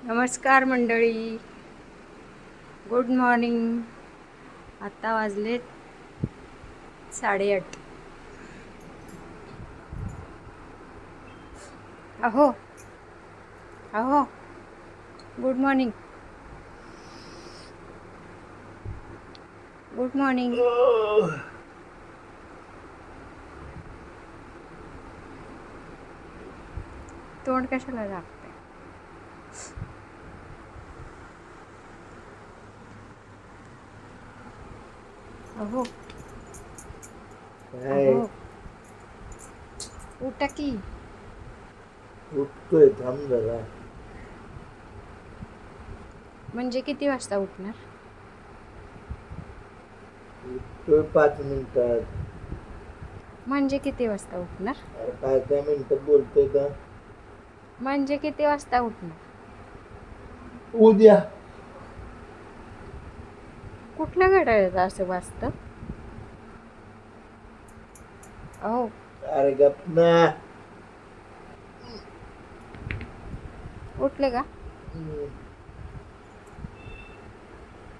नमस्कार मंडळी, good morning. आता वाजलेत 8:30. अहो अहो, गुड मॉर्निंग, गुड मॉर्निंग. तोंड कशाला लागतंय? अहो काय अहो, उठा की. उठतोय, थांब जरा. म्हणजे किती वाजता उठणार? उठतोय 5 मिनिटात. म्हणजे किती वाजता उठणार? अरे काय काय मिनिटात बोलतोय का? म्हणजे किती वाजता उठणार? उद्या. कुठल्या घड्याळाचं असं वाजतं? अहो, अरे गप ना. उठले का?